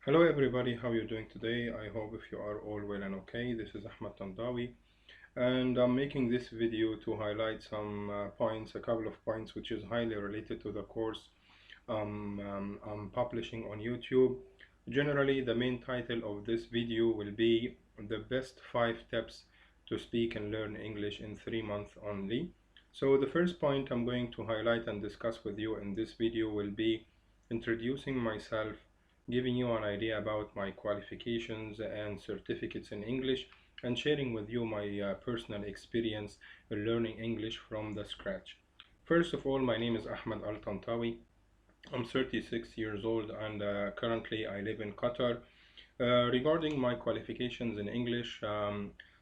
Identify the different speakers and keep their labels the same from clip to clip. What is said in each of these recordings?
Speaker 1: Hello everybody, how are you doing today? I hope if you are all well and okay. This is Al-Tantawy, and I'm making this video to highlight some points, a couple of points which is highly related to the course I'm publishing on YouTube. Generally, the main title of this video will be the best 5 tips to speak and learn English in 3 months only. So the first point I'm going to highlight and discuss with you in this video will be introducing myself, giving you an idea about my qualifications and certificates in English, and sharing with you my personal experience in learning English from the scratch. First of all, my name is Ahmed Al-Tantawy. I'm 36 years old and currently I live in Qatar. Regarding my qualifications in English,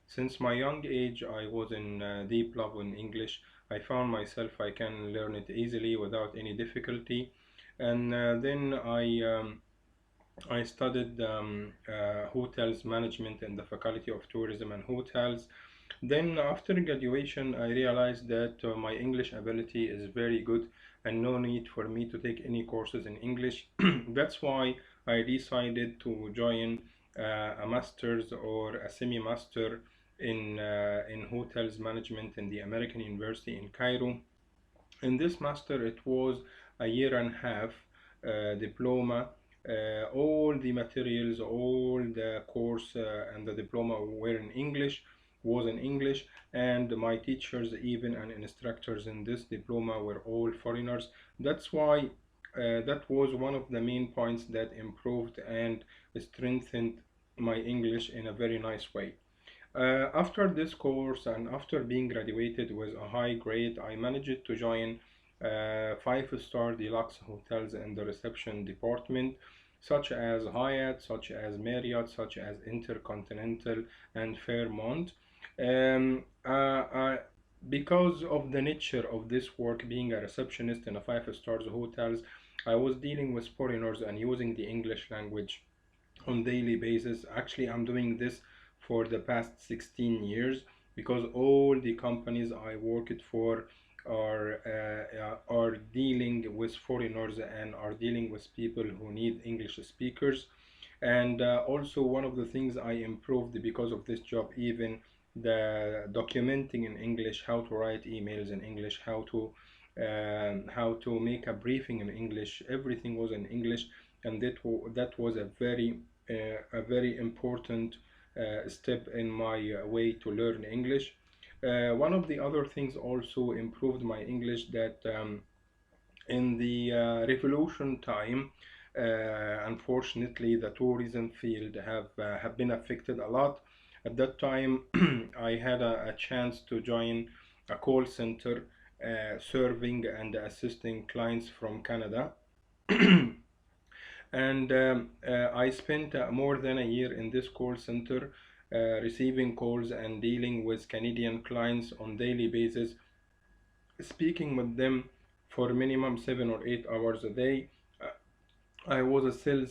Speaker 1: since my young age I was in deep love in English. I found myself I can learn it easily without any difficulty, and then I studied hotels management in the Faculty of Tourism and Hotels. Then after graduation, I realized that my English ability is very good and no need for me to take any courses in English. That's why I decided to join a master's or a semi-master in hotels management in the American University in Cairo. In this master, it was a year and a half diploma. All the materials, all the course and the diploma were in English, was in English, and my teachers, even and instructors in this diploma, were all foreigners. That's why that was one of the main points that improved and strengthened my English in a very nice way. After this course and after being graduated with a high grade, I managed to join 5-star deluxe hotels in the reception department, such as Hyatt, such as Marriott, such as Intercontinental and Fairmont. Um, uh, uh, because of the nature of this work, being a receptionist in a 5-star hotels, I was dealing with foreigners and using the English language on daily basis. Actually, I'm doing this for the past 16 years because all the companies I worked for are dealing with foreigners and are dealing with people who need English speakers. And also one of the things I improved because of this job, even the documenting in English, how to write emails in English, how to make a briefing in English, everything was in English, and that was a very important step in my way to learn English. One of the other things also improved my English, that in the revolution time, unfortunately, the tourism field have been affected a lot. At that time, I had a chance to join a call center serving and assisting clients from Canada. And I spent more than a year in this call center, receiving calls and dealing with Canadian clients on daily basis, speaking with them for minimum 7 or 8 hours a day. Uh, I was a sales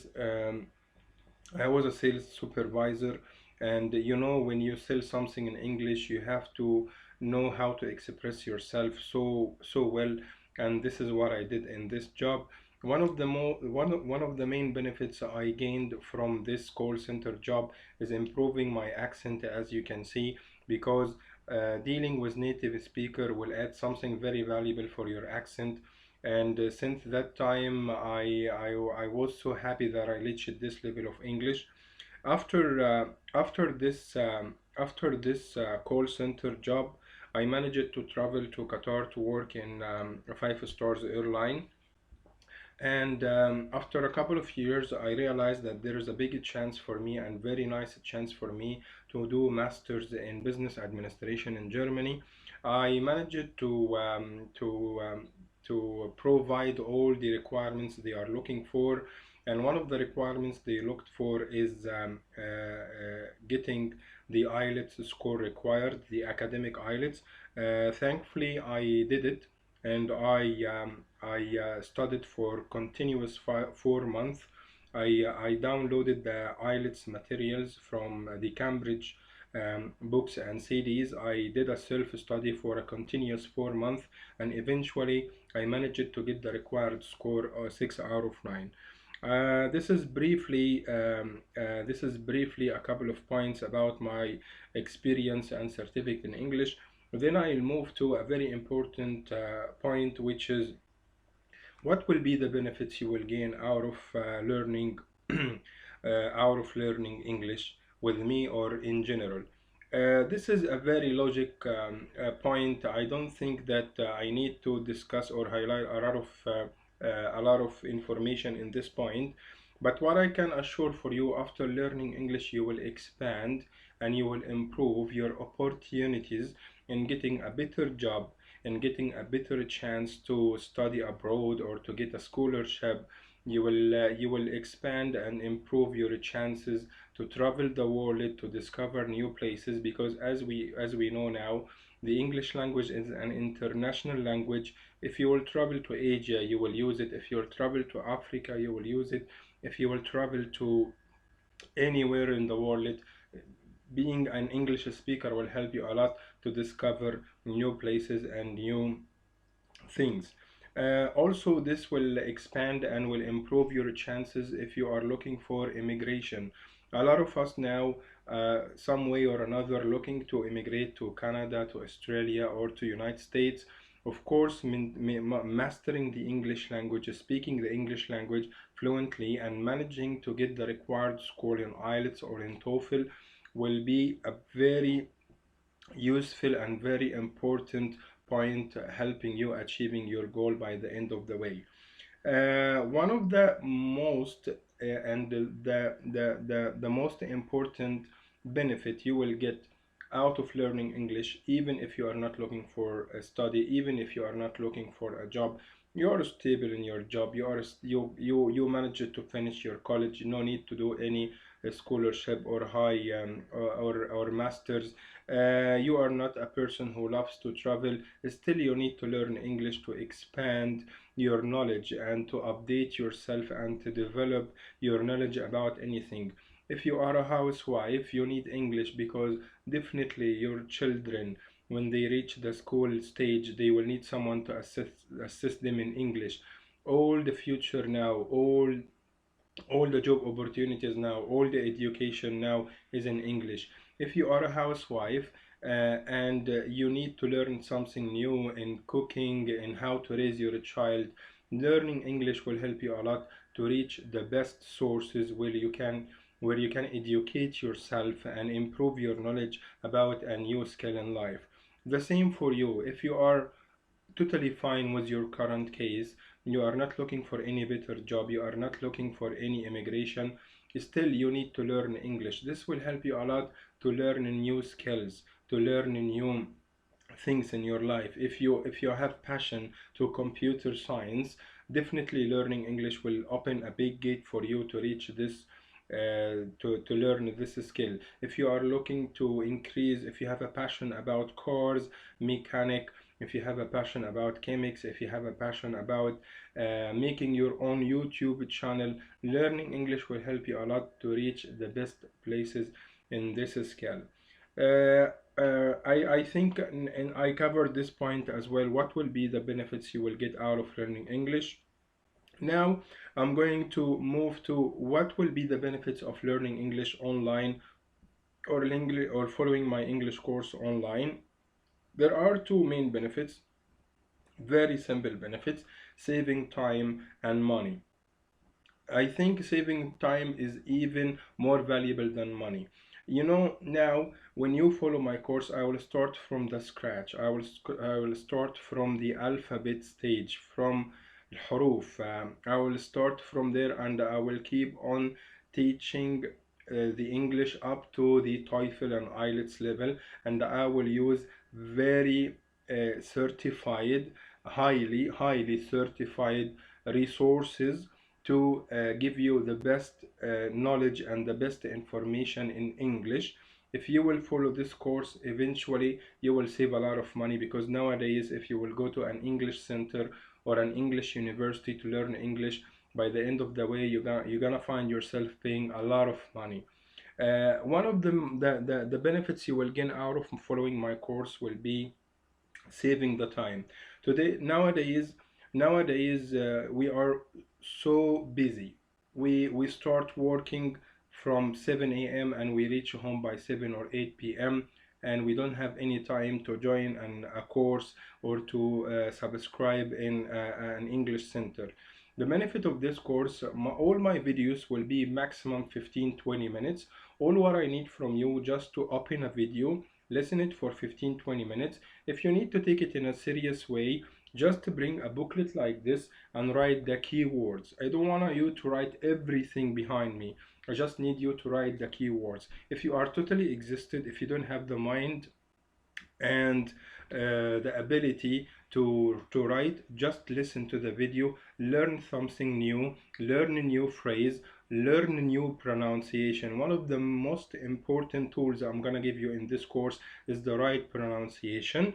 Speaker 1: supervisor, and you know, when you sell something in English, you have to know how to express yourself so well, and this is what I did in this job. One of the main benefits I gained from this call center job is improving my accent, as you can see, because dealing with native speaker will add something very valuable for your accent. And since that time, I was so happy that I reached this level of English. After this call center job, I managed to travel to Qatar to work in a 5 stars airline. And after a couple of years, I realized that there is a big chance for me and very nice chance for me to do masters in business administration in Germany. I managed to provide all the requirements they are looking for, and one of the requirements they looked for is getting the IELTS score required, the academic IELTS. Thankfully, I did it, and I studied for continuous 4 months. I downloaded the IELTS materials from the Cambridge books and CDs. I did a self-study for a continuous 4 months, and eventually I managed to get the required score 6 out of 9. This is briefly a couple of points about my experience and certificate in English. Then I'll move to a very important point, which is what will be the benefits you will gain out of learning English with me or in general. This is a very logic point. I don't think that I need to discuss or highlight a lot of information in this point. But what I can assure for you, after learning English, you will expand and you will improve your opportunities in getting a better job and getting a better chance to study abroad or to get a scholarship. You will expand and improve your chances to travel the world, to discover new places, because as we know now, the English language is an international language. If you will travel to Asia, you will use it. If you will travel to Africa, you will use it. If you will travel to anywhere in the world, being an English speaker will help you a lot to discover new places and new things. Also, this will expand and will improve your chances if you are looking for immigration. A lot of us now, some way or another, looking to immigrate to Canada, to Australia, or to United States. Of course, mastering the English language, speaking the English language fluently, and managing to get the required score in IELTS or in TOEFL will be a very useful and very important point, helping you achieving your goal by the end of the way. One of the most and the most important benefit you will get out of learning English, even if you are not looking for a study, even if you are not looking for a job, you are stable in your job, you managed to finish your college, no need to do any scholarship or high or masters. You are not a person who loves to travel, still you need to learn English to expand your knowledge and to update yourself and to develop your knowledge about anything. If you are a housewife, you need English because definitely your children, when they reach the school stage, they will need someone to assist them in English. All the future now, all the job opportunities now, all the education now is in English. If you are a housewife and you need to learn something new in cooking and how to raise your child, learning English will help you a lot to reach the best sources where you can educate yourself and improve your knowledge about a new skill in life. The same for you. If you are totally fine with your current case, you are not looking for any better job, you are not looking for any immigration, still you need to learn English. This will help you a lot to learn new skills, to learn new things in your life. If you have passion to computer science, definitely learning English will open a big gate for you to reach this to learn this skill. If you are looking to increase, if you have a passion about cars, mechanic, if you have a passion about chemics, if you have a passion about making your own YouTube channel, learning English will help you a lot to reach the best places in this skill. I think and I covered this point as well. What will be the benefits you will get out of learning English? Now I'm going to move to what will be the benefits of learning English online or following my English course online. There are two main benefits, very simple benefits: saving time and money. I think saving time is even more valuable than money. You know, now when you follow my course, I will start from the scratch. I will start from the alphabet stage, from الحروف. I will start from there and I will keep on teaching the English up to the TOEFL and IELTS level, and I will use very certified, highly certified resources to give you the best knowledge and the best information in English. If you will follow this course, eventually you will save a lot of money, because nowadays if you will go to an English center or an English university to learn English, by the end of the way you're gonna find yourself paying a lot of money. One of the benefits you will gain out of following my course will be saving the time. Nowadays we are so busy. we start working from 7 a.m. and we reach home by 7 or 8 p.m. and we don't have any time to join a course or to subscribe in an English center. The benefit of this course, all my videos will be maximum 15-20 minutes. All what I need from you just to open a video, listen it for 15-20 minutes. If you need to take it in a serious way, just bring a booklet like this and write the keywords. I don't want you to write everything behind me. I just need you to write the keywords. If you are totally exhausted, if you don't have the mind and the ability to write, just listen to the video, learn something new, learn a new phrase, learn a new pronunciation. One of the most important tools I'm gonna give you in this course is the right pronunciation.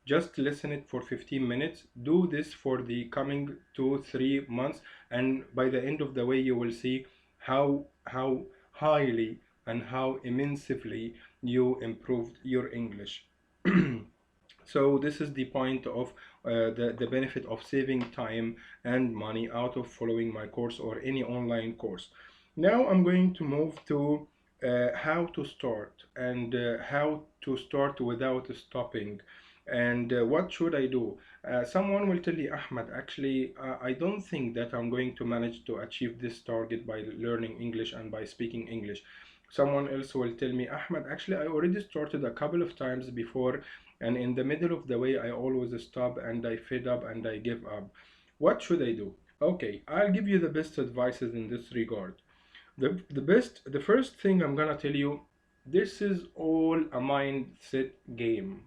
Speaker 1: Just listen it for 15 minutes. Do this for the coming 2-3 months, and by the end of the way you will see how highly and how immensely you improved your English. So this is the point of the benefit of saving time and money out of following my course or any online course. Now I'm going to move to how to start and how to start without stopping. And what should I do? Someone will tell you, Ahmed, actually, I don't think that I'm going to manage to achieve this target by learning English and by speaking English. Someone else will tell me, Ahmed, actually, I already started a couple of times before, and in the middle of the way, I always stop and I fed up and I give up. What should I do? Okay, I'll give you the best advices in this regard. The first thing I'm gonna tell you, this is all a mindset game.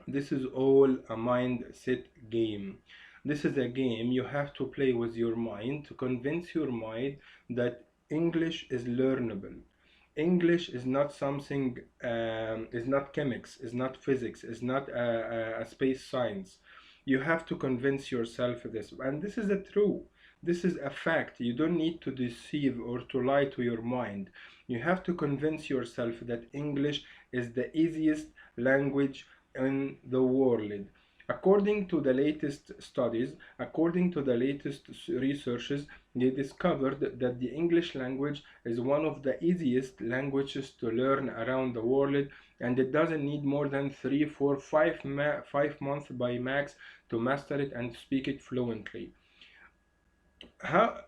Speaker 1: This is all a mindset game. This is a game you have to play with your mind to convince your mind that English is learnable. English is not something, is not chemics, is not physics, is not a space science. You have to convince yourself this, and this is a true. This is a fact. You don't need to deceive or to lie to your mind. You have to convince yourself that English is the easiest language in the world. According to the latest studies, according to the latest researches, they discovered that the English language is one of the easiest languages to learn around the world, and it doesn't need more than 3, 4, 5 months by max to master it and speak it fluently.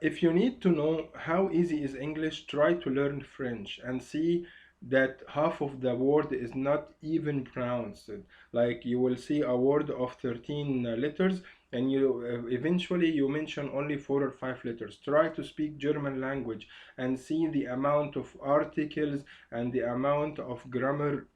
Speaker 1: If you need to know how easy is English, try to learn French and see that half of the word is not even pronounced. Like you will see a word of 13 letters and you eventually you mention only 4 or 5 letters. Try to speak German language and see the amount of articles and the amount of grammar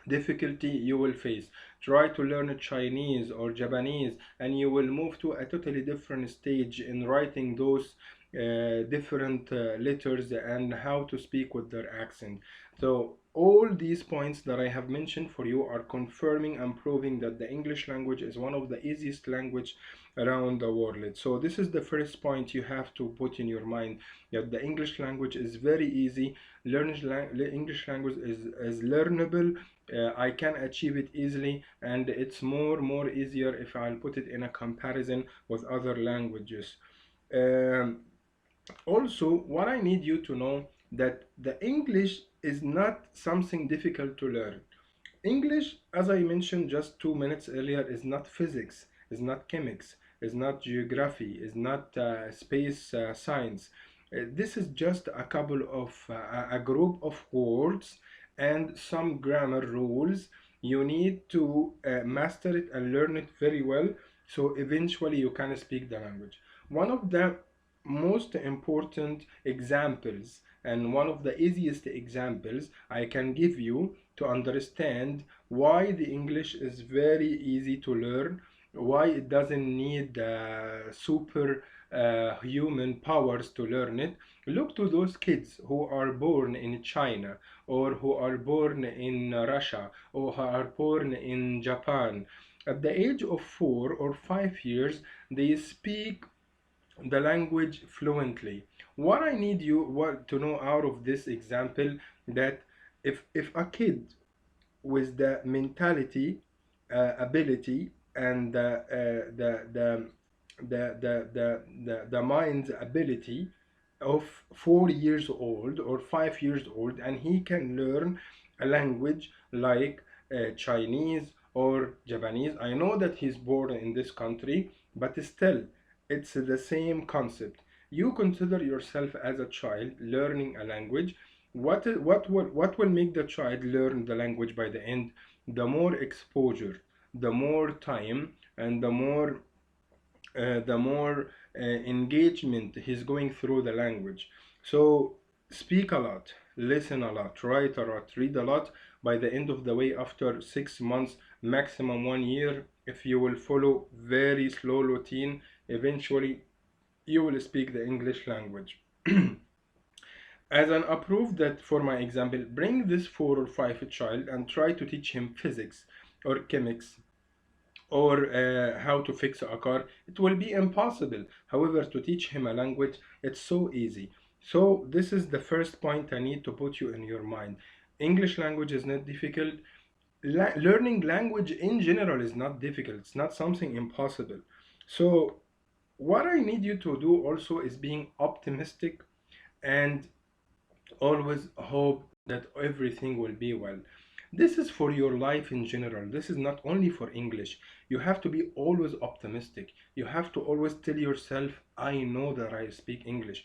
Speaker 1: difficulty you will face. Try to learn Chinese or Japanese and you will move to a totally different stage in writing those different letters and how to speak with their accent. So all these points that I have mentioned for you are confirming and proving that the English language is one of the easiest language around the world. So this is the first point you have to put in your mind, that the English language is very easy. English language is learnable. I can achieve it easily, and it's more easier if I'll put it in a comparison with other languages. Also, what I need you to know that the English is not something difficult to learn. English, as I mentioned just 2 minutes earlier, is not physics, is not chemics, is not geography, is not space science. This is just a couple of a group of words and some grammar rules. You need to master it and learn it very well, so eventually you can speak the language. One of the most important examples and one of the easiest examples I can give you to understand why the English is very easy to learn, why it doesn't need super human powers to learn it. Look to those kids who are born in China or who are born in Russia or who are born in Japan. At the age of 4 or 5 years, they speak the language fluently. What I need you to know out of this example, that if a kid with the mentality, ability, and the mind's ability of 4 years old or 5 years old, and he can learn a language like Chinese or Japanese. I know that he's born in this country, but still, it's the same concept. You consider yourself as a child learning a language. What will make the child learn the language by the end? The more exposure, the more time, and the more engagement he's going through the language. So speak a lot, listen a lot, write a lot, read a lot. By the end of the way, after 6 months, maximum 1 year, if you will follow very slow routine, eventually you will speak the English language. As an approve that, for my example, bring this 4 or 5 child and try to teach him physics or chemics or how to fix a car. It will be impossible. However, to teach him a language, it's so easy. So this is the first point I need to put you in your mind. English language is not difficult. Learning language in general is not difficult. It's not something impossible. So what I need you to do also is being optimistic and always hope that everything will be well. This is for your life in general. This is not only for English. You have to be always optimistic. You have to always tell yourself, I know that I speak English.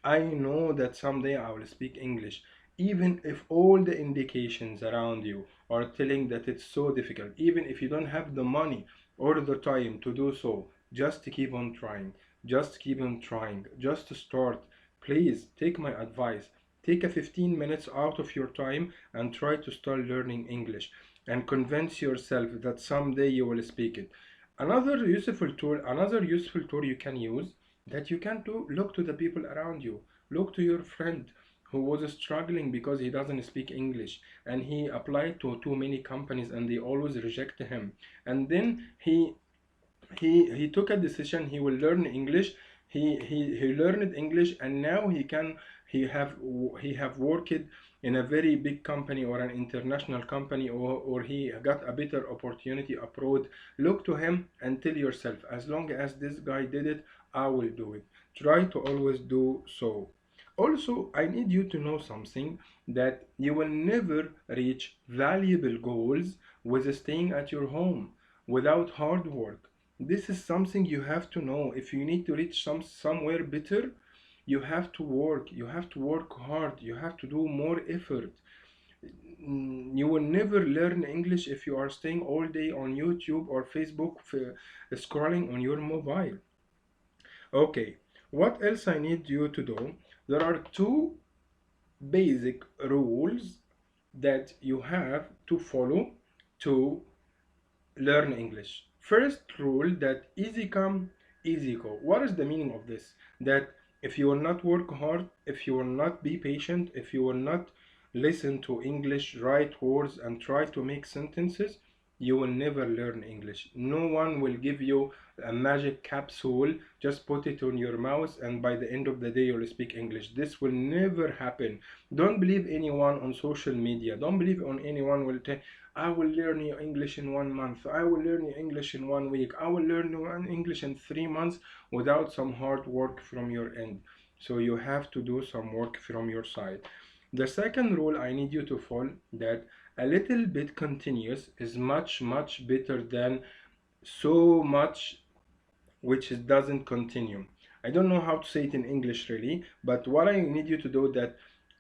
Speaker 1: I know that someday I will speak English. Even if all the indications around you are telling that it's so difficult, even if you don't have the money or the time to do so, just keep on trying. Just keep on trying. Just start. Please take my advice. Take a 15 minutes out of your time and try to start learning English and convince yourself that someday you will speak it. Another useful tool you can use, that you can do, look to the people around you. Look to your friend who was struggling because he doesn't speak English, and he applied to too many companies and they always reject him. And then he took a decision. He will learn English. He learned English, and now he have worked in a very big company or an international company, or he got a better opportunity abroad. Look to him and tell yourself, as long as this guy did it, I will do it. Try to always do so. Also, I need you to know something, that you will never reach valuable goals with staying at your home without hard work. This is something you have to know. If you need to reach somewhere better, you have to work. You have to work hard. You have to do more effort. You will never learn English if you are staying all day on YouTube or Facebook, scrolling on your mobile. Okay, what else I need you to do? There are two basic rules that you have to follow to learn English. First rule, that easy come, easy go. What is the meaning of this? That if you will not work hard, if you will not be patient, if you will not listen to English, write words, and try to make sentences, you will never learn English. No one will give you a magic capsule, just put it on your mouth, and by the end of the day you'll speak English. This will never happen. Don't believe anyone on social media. Don't believe on anyone will tell, I will learn you English in 1 month. I will learn you English in 1 week. I will learn you English in 3 months, without some hard work from your end. So you have to do some work from your side. The second rule I need you to follow, that a little bit continuous is much better than so much which doesn't continue. I don't know how to say it in English really, but what I need you to do, that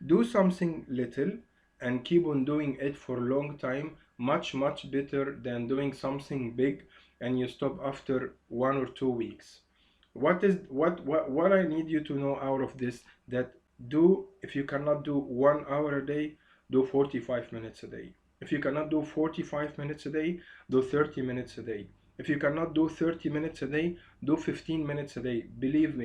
Speaker 1: do something little and keep on doing it for a long time, much better than doing something big and you stop after 1 or 2 weeks. What I need you to know out of this, that if you cannot do 1 hour a day, do 45 minutes a day. If you cannot do 45 minutes a day, do 30 minutes a day. If you cannot do 30 minutes a day, do 15 minutes a day. Believe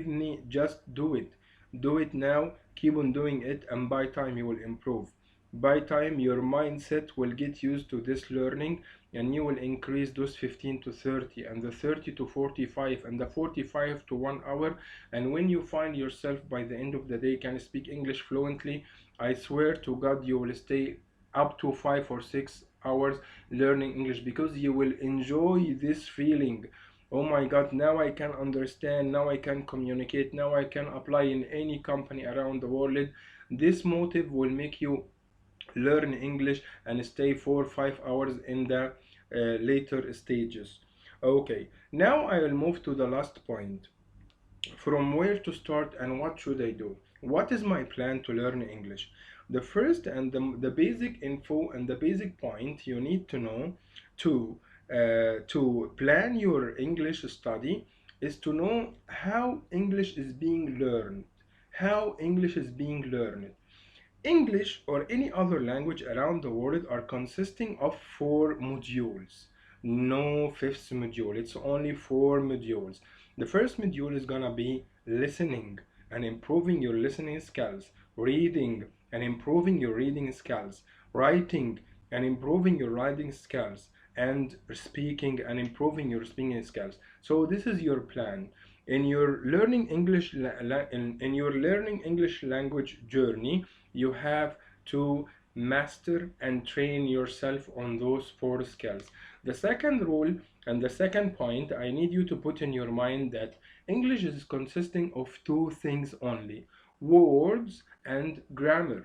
Speaker 1: me, just do it. Do it now, keep on doing it, and by time you will improve. By time your mindset will get used to this learning, and you will increase those 15 to 30, and the 30 to 45, and the 45 to 1 hour. And when you find yourself by the end of the day can speak English fluently, I swear to God you will stay up to 5 or 6 hours learning English, because you will enjoy this feeling oh my god, now I can understand, now I can communicate, now I can apply in any company around the world. This motive will make you learn English and stay 4 or 5 hours in the later stages. Okay, now I will move to the last point. From where to start and what should I do? What is my plan to learn English? The first and the basic info and the basic point you need to know to plan your English study is to know how English is being learned. How English is being learned. English or any other language around the world are consisting of 4 modules. No fifth module, it's only 4 modules. The first module is gonna be listening and improving your listening skills, reading and improving your reading skills, writing and improving your writing skills, and speaking and improving your speaking skills. So this is your plan. In your learning English in your learning English language journey, you have to master and train yourself on those 4 skills. The second rule and the second point I need you to put in your mind that English is consisting of 2 things only: words and grammar.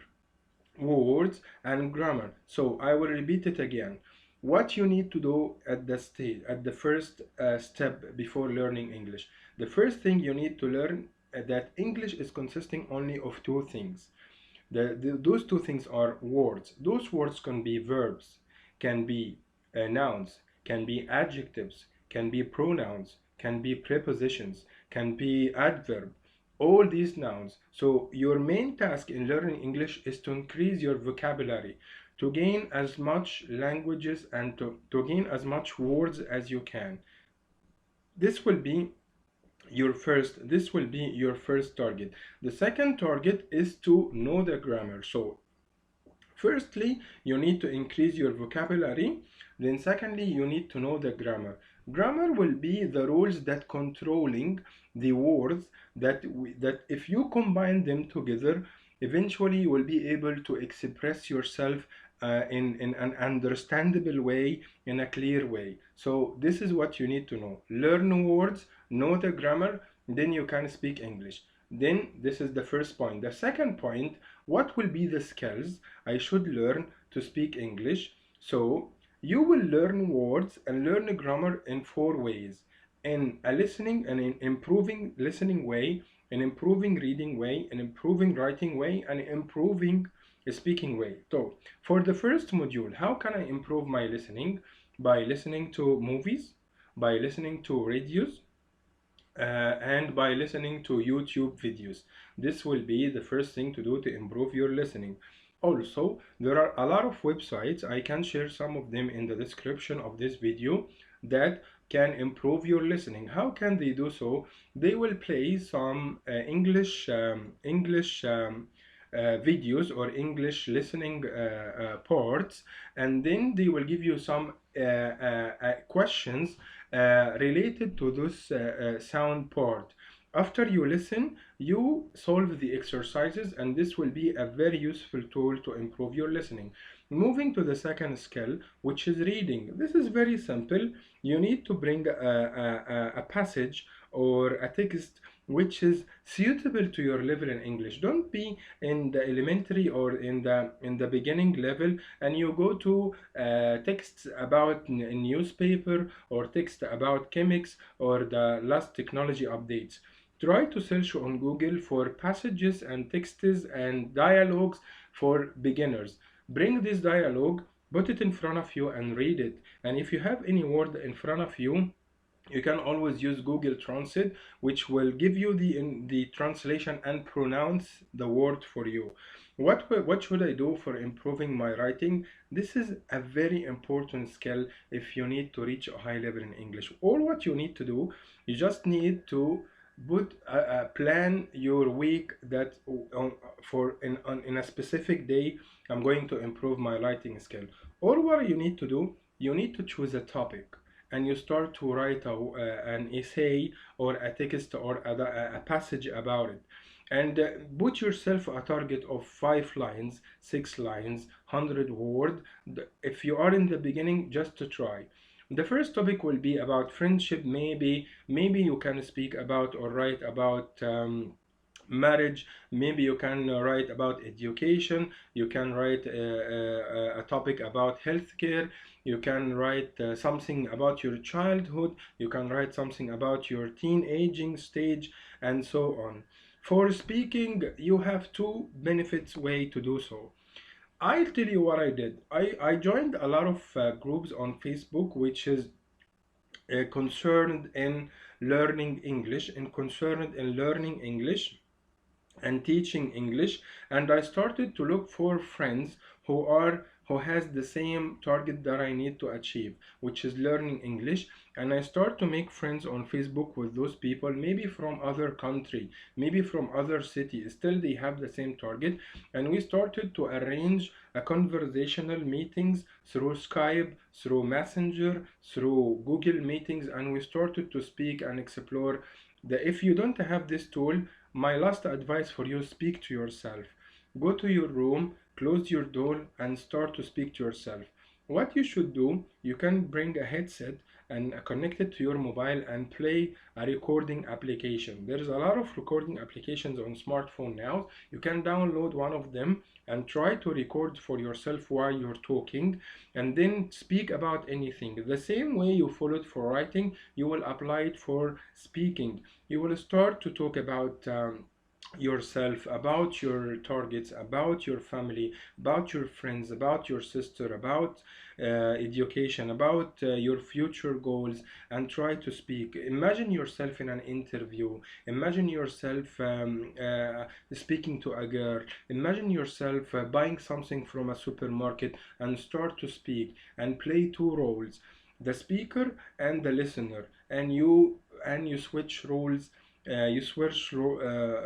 Speaker 1: Words and grammar. So I will repeat it again. What you need to do at the stage, at the first step before learning English. The first thing you need to learn that English is consisting only of 2 things. Those 2 things are words. Those words can be verbs, can be nouns, can be adjectives, can be pronouns, can be prepositions, can be adverb. All these nouns. So your main task in learning English is to increase your vocabulary, to gain as much languages and to gain as much words as you can. This will be your first target. The second target is to know the grammar. So firstly, you need to increase your vocabulary. Then secondly, you need to know the grammar. Grammar will be the rules that controlling the words that if you combine them together, eventually you will be able to express yourself in an understandable way, in a clear way. So this is what you need to know. Learn words, know the grammar, then you can speak English. Then this is the first point. The second point, what will be the skills I should learn to speak English? So you will learn words and learn grammar in 4 ways: in a listening and in improving listening way, in improving reading way, in improving writing way, and improving speaking way. So for the first module, how can I improve my listening? By listening to movies, by listening to radios, and by listening to YouTube videos. This will be the first thing to do to improve your listening. Also, there are a lot of websites, I can share some of them in the description of this video, that can improve your listening. How can they do so? They will play some English videos or English listening parts, and then they will give you some questions related to this sound part. After you listen, you solve the exercises, and this will be a very useful tool to improve your listening. Moving to the second skill, which is reading. This is very simple. You need to bring a passage or a text which is suitable to your level in English. Don't be in the elementary or in the beginning level and you go to texts about newspaper or text about chemics or the last technology updates. Try to search on Google for passages and texts and dialogues for beginners. Bring this dialogue, put it in front of you and read it. And if you have any word in front of you, you can always use Google Translate, which will give you the translation and pronounce the word for you. What should I do for improving my writing? This is a very important skill if you need to reach a high level in English. All what you need to do, you just need to plan your week that in a specific day I'm going to improve my writing skill. Or what you need to do, you need to choose a topic and you start to write an essay or a text or a passage about it, and put yourself a target of 5 lines, 6 lines, 100 words. If you are in the beginning, just to try. The first topic will be about friendship. Maybe you can speak about or write about marriage. Maybe you can write about education. You can write a topic about healthcare. You can write something about your childhood. You can write something about your teenaging stage, and so on. For speaking, you have two benefits way to do so. I'll tell you what I did. I joined a lot of groups on Facebook, which is concerned in learning English and teaching English, and I started to look for friends who has the same target that I need to achieve, which is learning English. And I start to make friends on Facebook with those people, maybe from other country, maybe from other city, still they have the same target. And we started to arrange a conversational meetings through Skype, through Messenger, through Google meetings, and we started to speak and explore. If you don't have this tool, my last advice for you: speak to yourself. Go to your room, close your door, and start to speak to yourself. What you should do, you can bring a headset and connect it to your mobile and play a recording application. There's a lot of recording applications on smartphone now. You can download one of them and try to record for yourself while you're talking, and then speak about anything. The same way you followed for writing, you will apply it for speaking. You will start to talk about yourself, about your targets, about your family, about your friends, about your sister, about education, about your future goals, and try to speak. Imagine yourself in an interview. Imagine yourself speaking to a girl. Imagine yourself buying something from a supermarket, and start to speak and play two roles, the speaker and the listener, and you switch roles.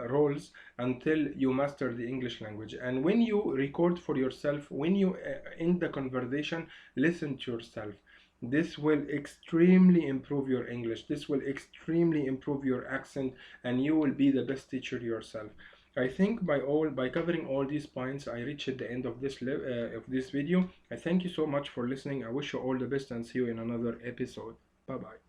Speaker 1: Roles until you master the English language. And when you record for yourself, when you end the conversation, listen to yourself. This will extremely improve your English. This will extremely improve your accent, and you will be the best teacher yourself. I think by covering all these points, I reached the end of this video. I thank you so much for listening. I wish you all the best and see you in another episode. Bye bye.